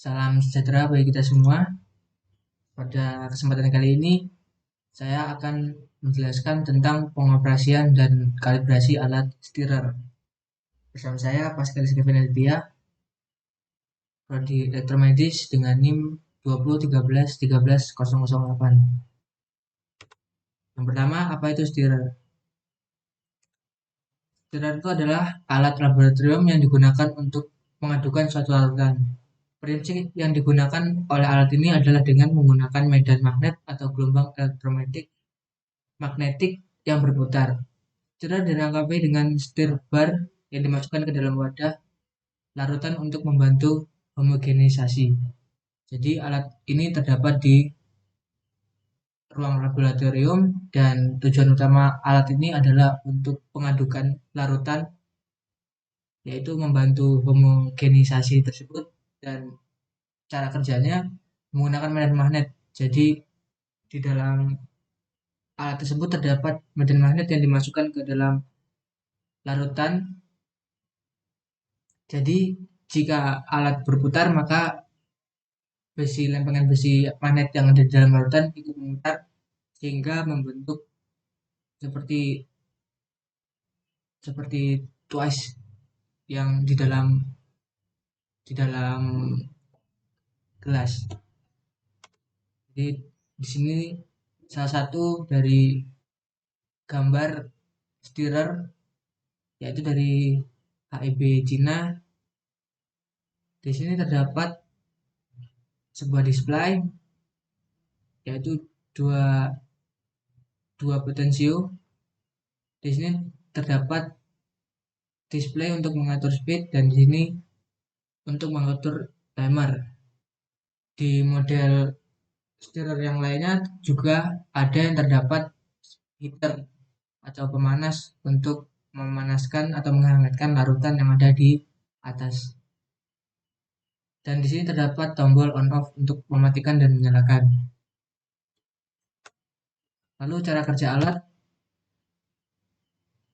Salam sejahtera bagi kita semua. Pada kesempatan kali ini, saya akan menjelaskan tentang pengoperasian dan kalibrasi alat stirrer. Bersama saya Pascal Kevin Aditya, Prodi Elektromedis dengan NIM 2013 13008. Yang pertama, apa itu stirrer? Stirrer itu adalah alat laboratorium yang digunakan untuk mengadukan suatu larutan. Prinsip yang digunakan oleh alat ini adalah dengan menggunakan medan magnet atau gelombang magnetik yang berputar. Cedera dilengkapi dengan stir bar yang dimasukkan ke dalam wadah larutan untuk membantu homogenisasi. Jadi alat ini terdapat di ruang laboratorium dan tujuan utama alat ini adalah untuk pengadukan larutan, yaitu membantu homogenisasi tersebut, dan cara kerjanya menggunakan medan magnet. Jadi di dalam alat tersebut terdapat medan magnet yang dimasukkan ke dalam larutan. Jadi jika alat berputar, maka lempengan besi magnet yang ada di dalam larutan ikut memutar sehingga membentuk seperti seperti twice yang di dalam gelas. Jadi di sini salah satu dari gambar stirrer, yaitu dari HEB Cina. Di sini terdapat sebuah display, yaitu dua dua potensio. Di sini terdapat display untuk mengatur speed, dan di sini untuk mengatur timer. Di model stirrer yang lainnya juga ada yang terdapat heater atau pemanas untuk memanaskan atau menghangatkan larutan yang ada di atas. Dan di sini terdapat tombol on off untuk mematikan dan menyalakan. Lalu cara kerja alat: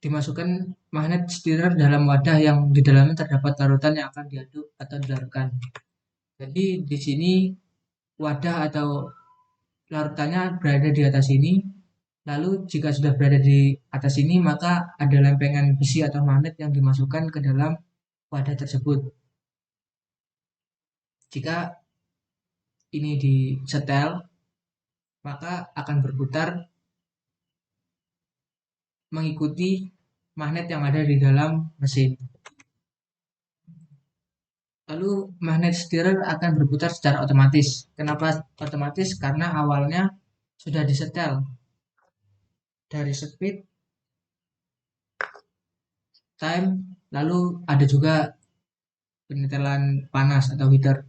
dimasukkan magnet stirrer dalam wadah yang di dalamnya terdapat larutan yang akan diaduk atau dilarutkan. Jadi di sini wadah atau larutannya berada di atas ini. Lalu jika sudah berada di atas ini, maka ada lempengan besi atau magnet yang dimasukkan ke dalam wadah tersebut. Jika ini disetel, maka akan berputar mengikuti magnet yang ada di dalam mesin. Lalu magnet stirrer akan berputar secara otomatis. Kenapa otomatis? Karena awalnya sudah disetel dari speed, time, lalu ada juga penyetelan panas atau heater.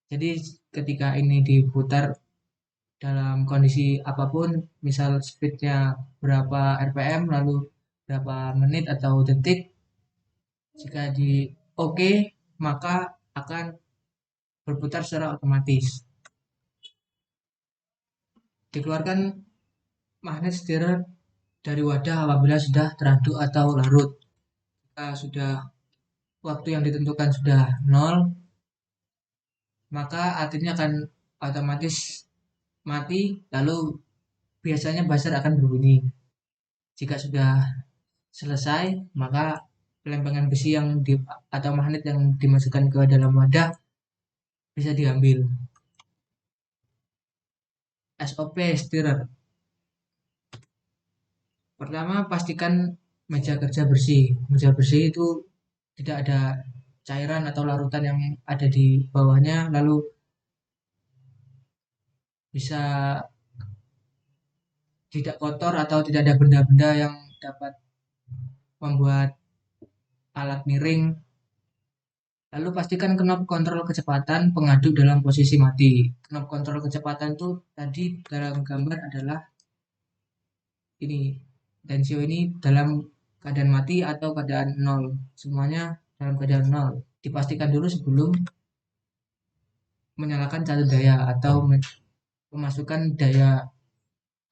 Jadi ketika ini diputar dalam kondisi apapun, misal speednya berapa rpm, lalu berapa menit atau detik, jika di OK, maka akan berputar secara otomatis. Dikeluarkan magnet stirrer dari wadah apabila sudah teraduk atau larut. Jika sudah waktu yang ditentukan sudah 0, maka alat ini akan otomatis mati, lalu biasanya buzzer akan berbunyi. Jika sudah selesai, maka lempengan besi atau magnet yang dimasukkan ke dalam wadah bisa diambil. SOP stirrer. Pertama, pastikan meja kerja bersih. Meja bersih itu tidak ada cairan atau larutan yang ada di bawahnya, lalu bisa tidak kotor atau tidak ada benda-benda yang dapat membuat alat miring. Lalu pastikan knop kontrol kecepatan pengaduk dalam posisi mati. Knop kontrol kecepatan itu tadi dalam gambar adalah ini. Tensio ini dalam keadaan mati atau keadaan 0. Semuanya dalam keadaan 0. Dipastikan dulu sebelum menyalakan catur daya atau memasukkan daya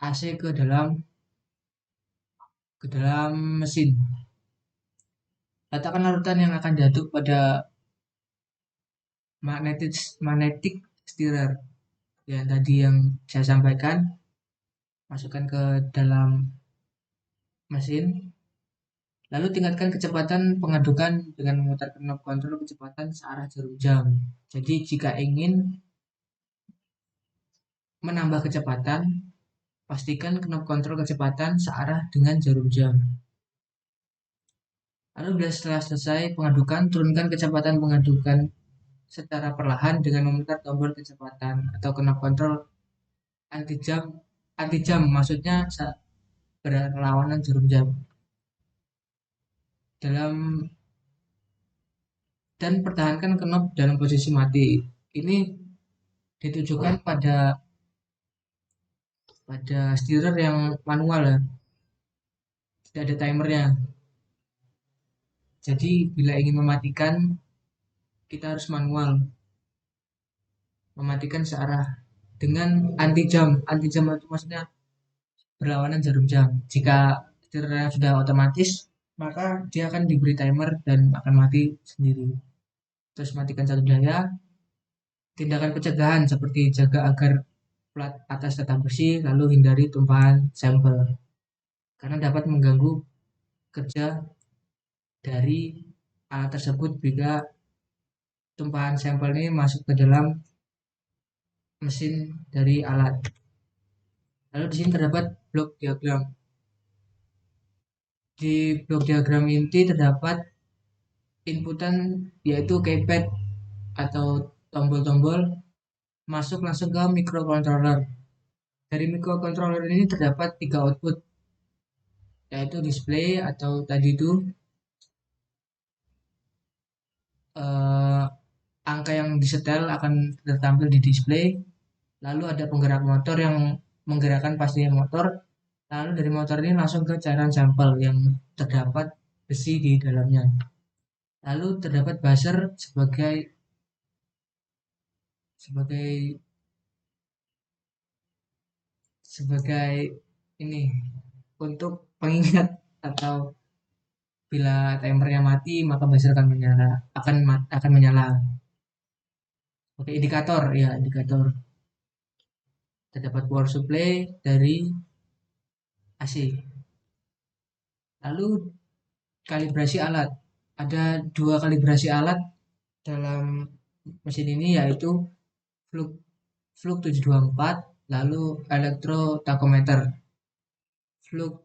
AC ke dalam mesin. Letakkan larutan yang akan diaduk pada magnetic stirrer yang tadi yang saya sampaikan, masukkan ke dalam mesin. Lalu tingkatkan kecepatan pengadukan dengan memutarkan knob kontrol kecepatan searah jarum jam. Jadi jika ingin menambah kecepatan, pastikan knob kontrol kecepatan searah dengan jarum jam. Lalu setelah selesai pengadukan, turunkan kecepatan pengadukan secara perlahan dengan memutar tombol kecepatan atau knob kontrol anti jam. Anti jam maksudnya berlawanan jarum jam. Dalam dan pertahankan knob dalam posisi mati. Ini ditujukan pada stirrer yang manual ya, tidak ada timernya. Jadi bila ingin mematikan, kita harus manual mematikan searah dengan anti jam. Anti jam itu maksudnya berlawanan jarum jam. Jika stirrernya sudah otomatis, maka dia akan diberi timer dan akan mati sendiri. Terus matikan satu daya. Tindakan pencegahan seperti jaga agar plat atas tetap bersih, lalu hindari tumpahan sampel karena dapat mengganggu kerja dari alat tersebut jika tumpahan sampel ini masuk ke dalam mesin dari alat. Lalu di sini terdapat blok diagram. Di blok diagram inti terdapat inputan yaitu keypad atau tombol-tombol masuk langsung ke microcontroller. Dari microcontroller ini terdapat 3 output, yaitu display atau tadi itu angka yang disetel akan tertampil di display. Lalu ada penggerak motor yang menggerakkan pastinya motor. Lalu dari motor ini langsung ke cairan sampel yang terdapat besi di dalamnya. Lalu terdapat buzzer sebagai ini untuk pengingat atau bila timernya mati maka buzzer akan menyala. Oke, indikator ya, indikator. Terdapat power supply dari AC. Lalu kalibrasi alat. Ada 2 kalibrasi alat dalam mesin ini yaitu fluk 724 lalu elektrotakometer. Fluk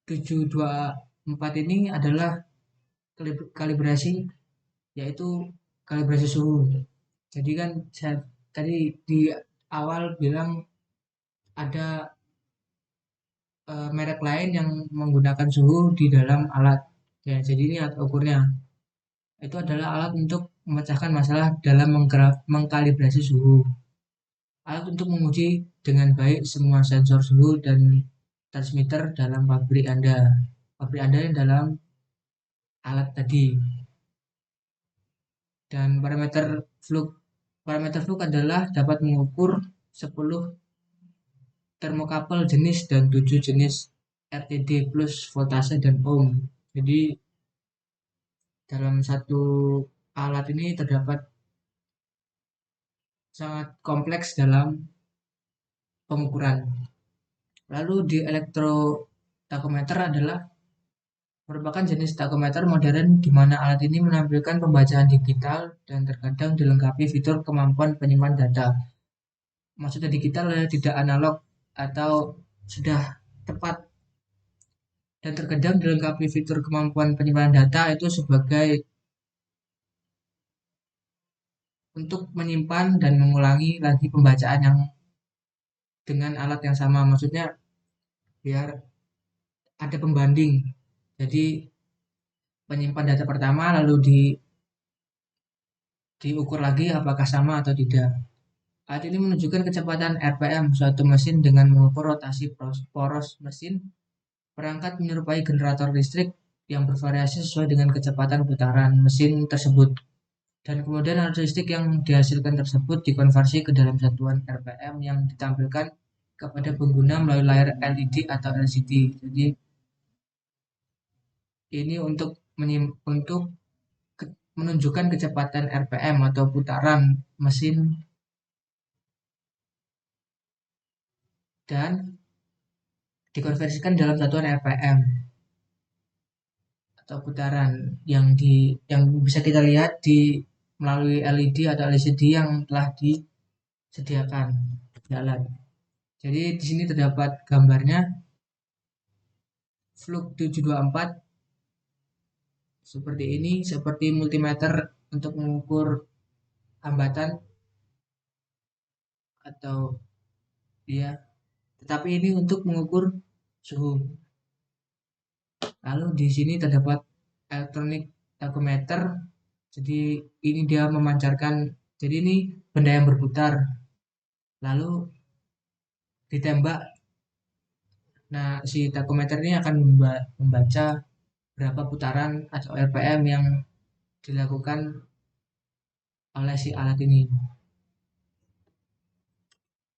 724 ini adalah kalibrasi yaitu kalibrasi suhu. Jadi kan saya tadi di awal bilang ada merek lain yang menggunakan suhu di dalam alat. Ya, jadi ini alat ukurnya. Itu adalah alat untuk memecahkan masalah dalam mengkalibrasi suhu. Alat untuk menguji dengan baik semua sensor suhu dan transmitter dalam pabrik Anda. Pabrik Anda yang dalam alat tadi. Dan parameter fluk adalah dapat mengukur 10 termokapel jenis dan 7 jenis RTD plus voltase dan ohm. Jadi dalam satu alat ini terdapat sangat kompleks dalam pengukuran. Lalu di elektrotakometer adalah merupakan jenis takometer modern di mana alat ini menampilkan pembacaan digital dan terkadang dilengkapi fitur kemampuan penyimpan data. Maksudnya digital tidak analog atau sudah tepat dan terkadang dilengkapi fitur kemampuan penyimpanan data itu sebagai untuk menyimpan dan mengulangi lagi pembacaan yang dengan alat yang sama. Maksudnya biar ada pembanding. Jadi penyimpan data pertama lalu diukur lagi apakah sama atau tidak. Alat ini menunjukkan kecepatan RPM suatu mesin dengan mengukur rotasi poros mesin. Perangkat menyerupai generator listrik yang bervariasi sesuai dengan kecepatan putaran mesin tersebut. Dan kemudian karakteristik yang dihasilkan tersebut dikonversi ke dalam satuan RPM yang ditampilkan kepada pengguna melalui layar LED atau LCD. Jadi ini untuk menunjukkan kecepatan RPM atau putaran mesin dan dikonversikan dalam satuan RPM atau putaran yang bisa kita lihat di melalui LED atau LCD yang telah disediakan di alat. Jadi di sini terdapat gambarnya Flux 724 seperti ini, seperti multimeter untuk mengukur hambatan atau ya, tetapi ini untuk mengukur suhu. Lalu di sini terdapat elektronik tachometer. Jadi ini dia memancarkan, jadi ini benda yang berputar. Lalu ditembak. Nah, si tachometer ini akan membaca berapa putaran atau RPM yang dilakukan oleh si alat ini.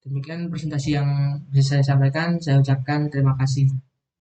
Demikian presentasi yang bisa saya sampaikan. Saya ucapkan terima kasih.